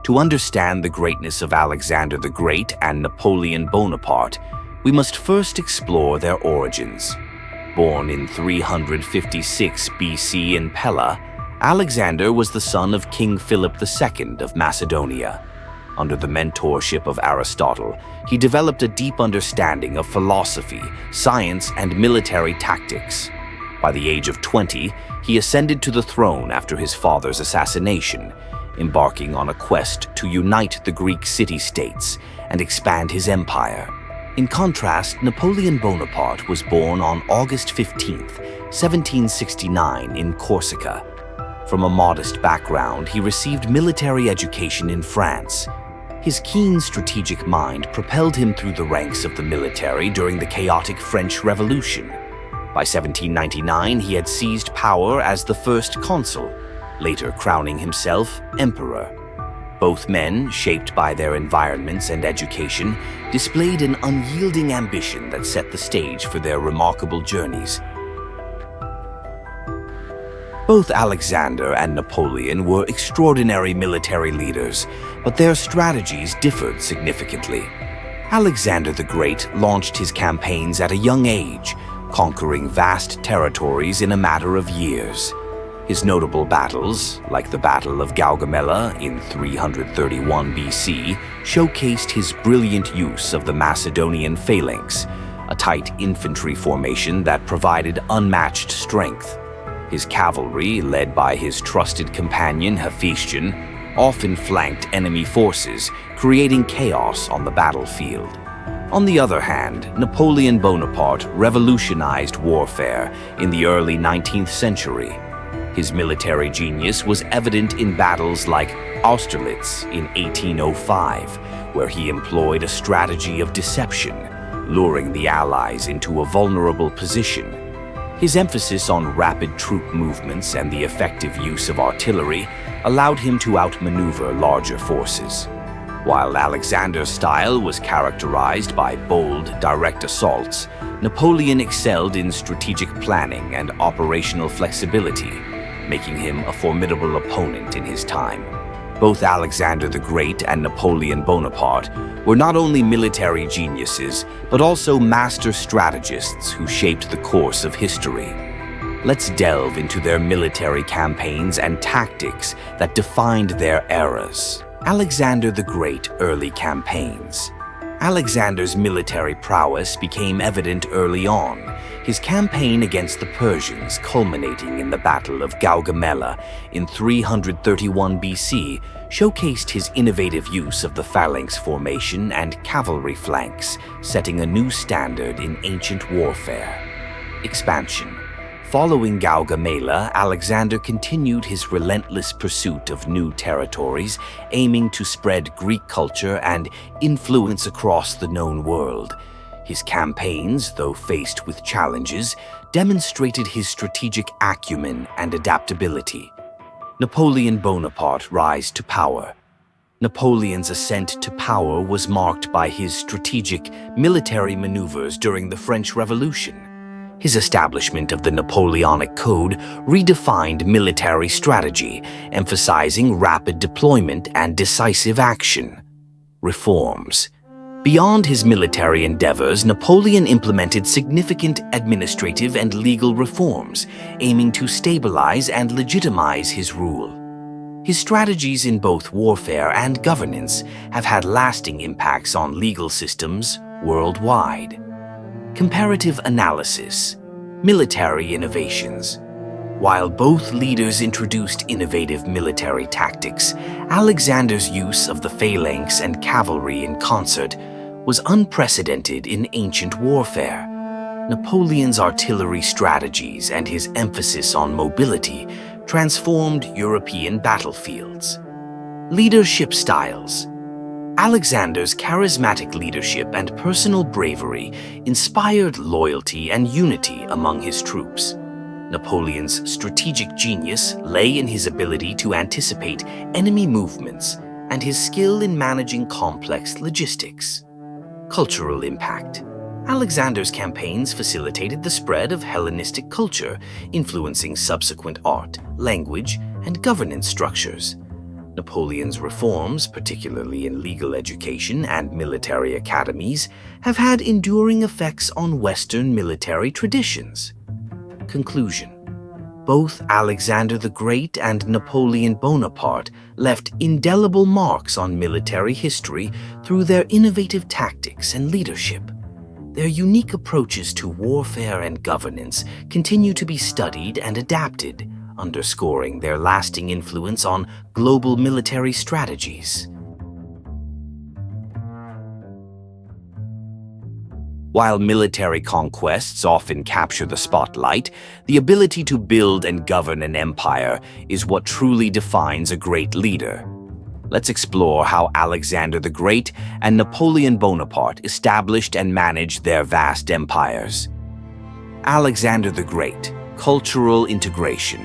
To understand the greatness of Alexander the Great and Napoleon Bonaparte, we must first explore their origins. Born in 356 BC in Pella, Alexander was the son of King Philip II of Macedonia. Under the mentorship of Aristotle, he developed a deep understanding of philosophy, science, and military tactics. By the age of 20, he ascended to the throne after his father's assassination, embarking on a quest to unite the Greek city-states and expand his empire. In contrast, Napoleon Bonaparte was born on August 15, 1769, in Corsica. From a modest background, he received military education in France. His keen strategic mind propelled him through the ranks of the military during the chaotic French Revolution. By 1799, he had seized power as the first consul, later crowning himself emperor. Both men, shaped by their environments and education, displayed an unyielding ambition that set the stage for their remarkable journeys. Both Alexander and Napoleon were extraordinary military leaders, but their strategies differed significantly. Alexander the Great launched his campaigns at a young age, conquering vast territories in a matter of years. His notable battles, like the Battle of Gaugamela in 331 BC, showcased his brilliant use of the Macedonian phalanx, a tight infantry formation that provided unmatched strength. His cavalry, led by his trusted companion Hephaestion, often flanked enemy forces, creating chaos on the battlefield. On the other hand, Napoleon Bonaparte revolutionized warfare in the early 19th century. His military genius was evident in battles like Austerlitz in 1805, where he employed a strategy of deception, luring the Allies into a vulnerable position. His emphasis on rapid troop movements and the effective use of artillery allowed him to outmaneuver larger forces. While Alexander's style was characterized by bold, direct assaults, Napoleon excelled in strategic planning and operational flexibility, making him a formidable opponent in his time. Both Alexander the Great and Napoleon Bonaparte were not only military geniuses, but also master strategists who shaped the course of history. Let's delve into their military campaigns and tactics that defined their eras. Alexander the Great early campaigns. Alexander's military prowess became evident early on, his campaign against the Persians culminating in the Battle of Gaugamela in 331 BC showcased his innovative use of the phalanx formation and cavalry flanks, setting a new standard in ancient warfare. Expansion. Following Gaugamela, Alexander continued his relentless pursuit of new territories, aiming to spread Greek culture and influence across the known world. His campaigns, though faced with challenges, demonstrated his strategic acumen and adaptability. Napoleon Bonaparte rise to power. Napoleon's ascent to power was marked by his strategic military maneuvers during the French Revolution. His establishment of the Napoleonic Code redefined military strategy, emphasizing rapid deployment and decisive action. Reforms. Beyond his military endeavors, Napoleon implemented significant administrative and legal reforms, aiming to stabilize and legitimize his rule. His strategies in both warfare and governance have had lasting impacts on legal systems worldwide. Comparative analysis. Military innovations. While both leaders introduced innovative military tactics, Alexander's use of the phalanx and cavalry in concert was unprecedented in ancient warfare. Napoleon's artillery strategies and his emphasis on mobility transformed European battlefields. Leadership styles. Alexander's charismatic leadership and personal bravery inspired loyalty and unity among his troops. Napoleon's strategic genius lay in his ability to anticipate enemy movements and his skill in managing complex logistics. Cultural impact. Alexander's campaigns facilitated the spread of Hellenistic culture, influencing subsequent art, language, and governance structures. Napoleon's reforms, particularly in legal education and military academies, have had enduring effects on Western military traditions. Conclusion: both Alexander the Great and Napoleon Bonaparte left indelible marks on military history through their innovative tactics and leadership. Their unique approaches to warfare and governance continue to be studied and adapted, underscoring their lasting influence on global military strategies. While military conquests often capture the spotlight, the ability to build and govern an empire is what truly defines a great leader. Let's explore how Alexander the Great and Napoleon Bonaparte established and managed their vast empires. Alexander the Great, cultural integration.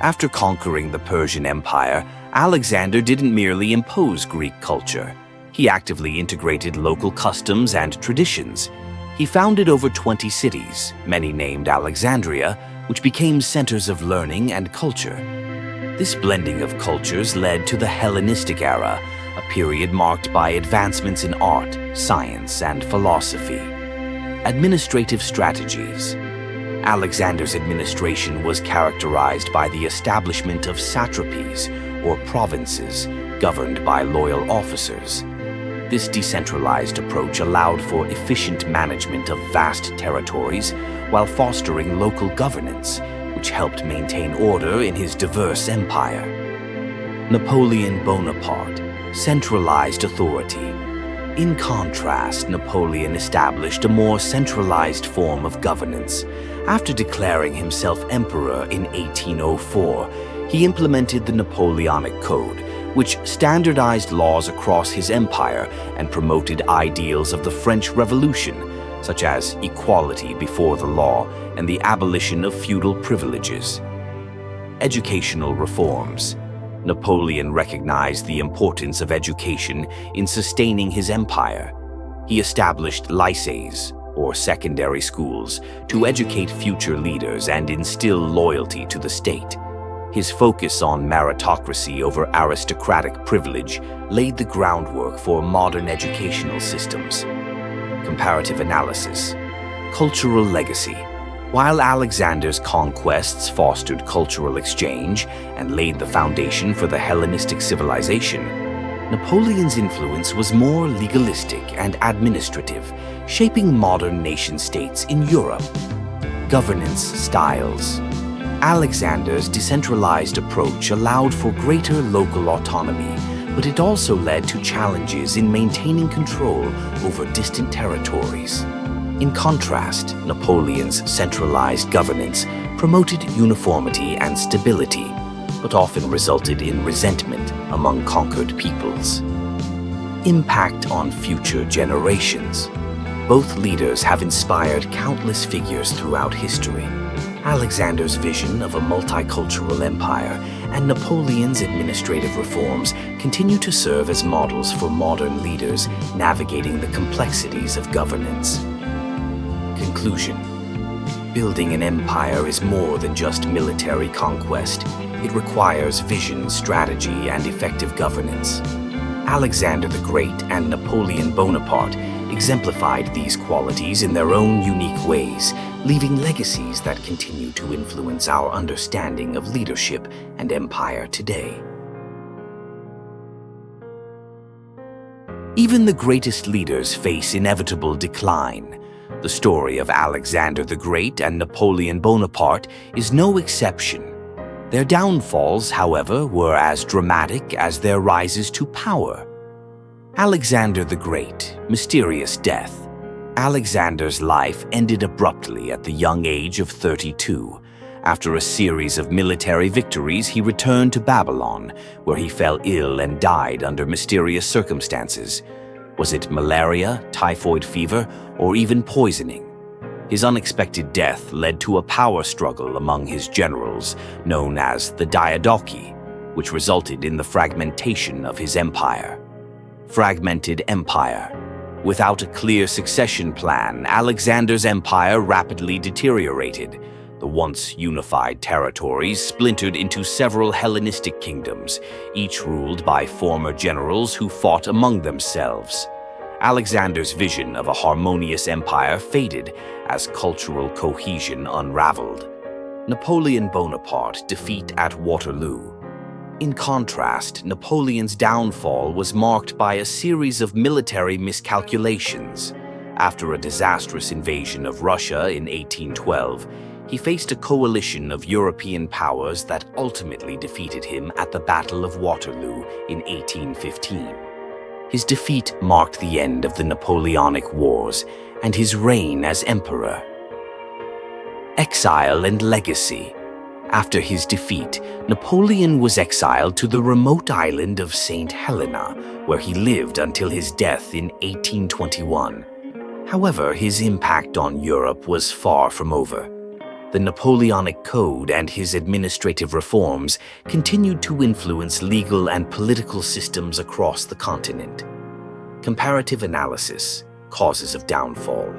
After conquering the Persian Empire, Alexander didn't merely impose Greek culture. He actively integrated local customs and traditions. He founded over 20 cities, many named Alexandria, which became centers of learning and culture. This blending of cultures led to the Hellenistic era, a period marked by advancements in art, science, and philosophy. Administrative strategies. Alexander's administration was characterized by the establishment of satrapies, or provinces, governed by loyal officers. This decentralized approach allowed for efficient management of vast territories while fostering local governance, which helped maintain order in his diverse empire. Napoleon Bonaparte, centralized authority. In contrast, Napoleon established a more centralized form of governance. After declaring himself emperor in 1804, he implemented the Napoleonic Code, which standardized laws across his empire and promoted ideals of the French Revolution, such as equality before the law and the abolition of feudal privileges. Educational reforms. Napoleon recognized the importance of education in sustaining his empire. He established lycées, or secondary schools, to educate future leaders and instill loyalty to the state. His focus on meritocracy over aristocratic privilege laid the groundwork for modern educational systems. Comparative analysis. Cultural legacy. While Alexander's conquests fostered cultural exchange and laid the foundation for the Hellenistic civilization, Napoleon's influence was more legalistic and administrative, shaping modern nation-states in Europe. Governance styles. Alexander's decentralized approach allowed for greater local autonomy, but it also led to challenges in maintaining control over distant territories. In contrast, Napoleon's centralized governance promoted uniformity and stability, but often resulted in resentment among conquered peoples. Impact on future generations. Both leaders have inspired countless figures throughout history. Alexander's vision of a multicultural empire and Napoleon's administrative reforms continue to serve as models for modern leaders navigating the complexities of governance. Conclusion. Building an empire is more than just military conquest. It requires vision, strategy, and effective governance. Alexander the Great and Napoleon Bonaparte exemplified these qualities in their own unique ways, leaving legacies that continue to influence our understanding of leadership and empire today. Even the greatest leaders face inevitable decline. The story of Alexander the Great and Napoleon Bonaparte is no exception. Their downfalls, however, were as dramatic as their rises to power. Alexander the Great, mysterious death. Alexander's life ended abruptly at the young age of 32. After a series of military victories, he returned to Babylon, where he fell ill and died under mysterious circumstances. Was it malaria, typhoid fever, or even poisoning? His unexpected death led to a power struggle among his generals, known as the Diadochi, which resulted in the fragmentation of his empire. Fragmented empire. Without a clear succession plan, Alexander's empire rapidly deteriorated. The The once unified territories splintered into several Hellenistic kingdoms, each ruled by former generals who fought among themselves. Alexander's vision of a harmonious empire faded as cultural cohesion unraveled. Napoleon Bonaparte defeat at Waterloo. In contrast, Napoleon's downfall was marked by a series of military miscalculations. After a disastrous invasion of Russia in 1812, he faced a coalition of European powers that ultimately defeated him at the Battle of Waterloo in 1815. His defeat marked the end of the Napoleonic Wars and his reign as emperor. Exile and legacy. After his defeat, Napoleon was exiled to the remote island of St. Helena, where he lived until his death in 1821. However, his impact on Europe was far from over. The Napoleonic Code and his administrative reforms continued to influence legal and political systems across the continent. Comparative analysis, causes of downfall.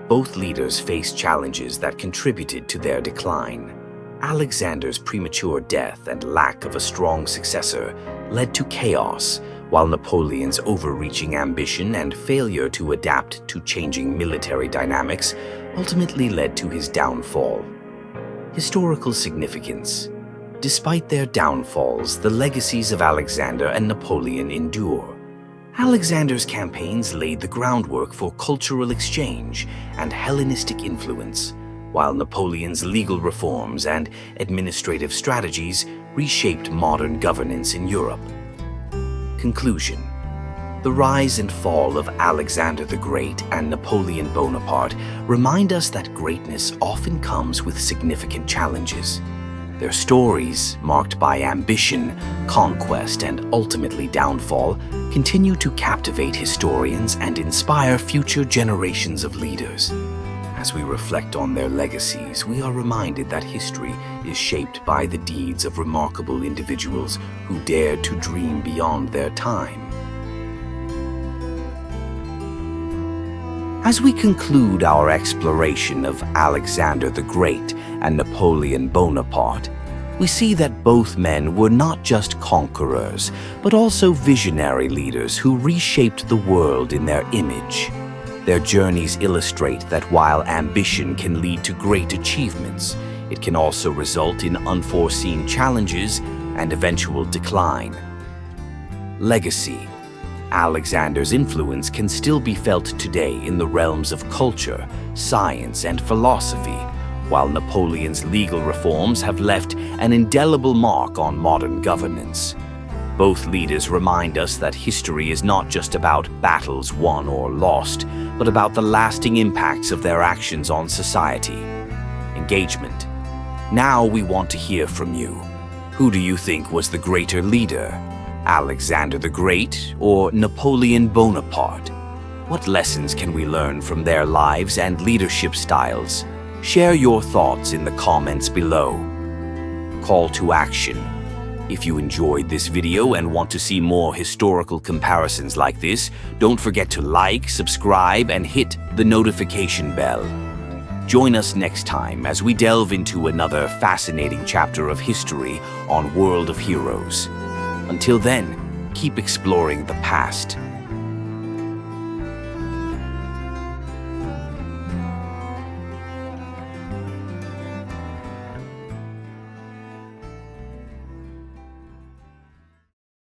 Both leaders faced challenges that contributed to their decline. Alexander's premature death and lack of a strong successor led to chaos, while Napoleon's overreaching ambition and failure to adapt to changing military dynamics ultimately led to his downfall. Historical significance. Despite their downfalls, the legacies of Alexander and Napoleon endure. Alexander's campaigns laid the groundwork for cultural exchange and Hellenistic influence, while Napoleon's legal reforms and administrative strategies reshaped modern governance in Europe. Conclusion. The rise and fall of Alexander the Great and Napoleon Bonaparte remind us that greatness often comes with significant challenges. Their stories, marked by ambition, conquest, and ultimately downfall, continue to captivate historians and inspire future generations of leaders. As we reflect on their legacies, we are reminded that history is shaped by the deeds of remarkable individuals who dared to dream beyond their time. As we conclude our exploration of Alexander the Great and Napoleon Bonaparte, we see that both men were not just conquerors, but also visionary leaders who reshaped the world in their image. Their journeys illustrate that while ambition can lead to great achievements, it can also result in unforeseen challenges and eventual decline. Legacy. Alexander's influence can still be felt today in the realms of culture, science, and philosophy, while Napoleon's legal reforms have left an indelible mark on modern governance. Both leaders remind us that history is not just about battles won or lost, but about the lasting impacts of their actions on society. Engagement. Now we want to hear from you. Who do you think was the greater leader? Alexander the Great or Napoleon Bonaparte? What lessons can we learn from their lives and leadership styles? Share your thoughts in the comments below. Call to action. If you enjoyed this video and want to see more historical comparisons like this, don't forget to like, subscribe, and hit the notification bell. Join us next time as we delve into another fascinating chapter of history on World of Heroes. Until then, keep exploring the past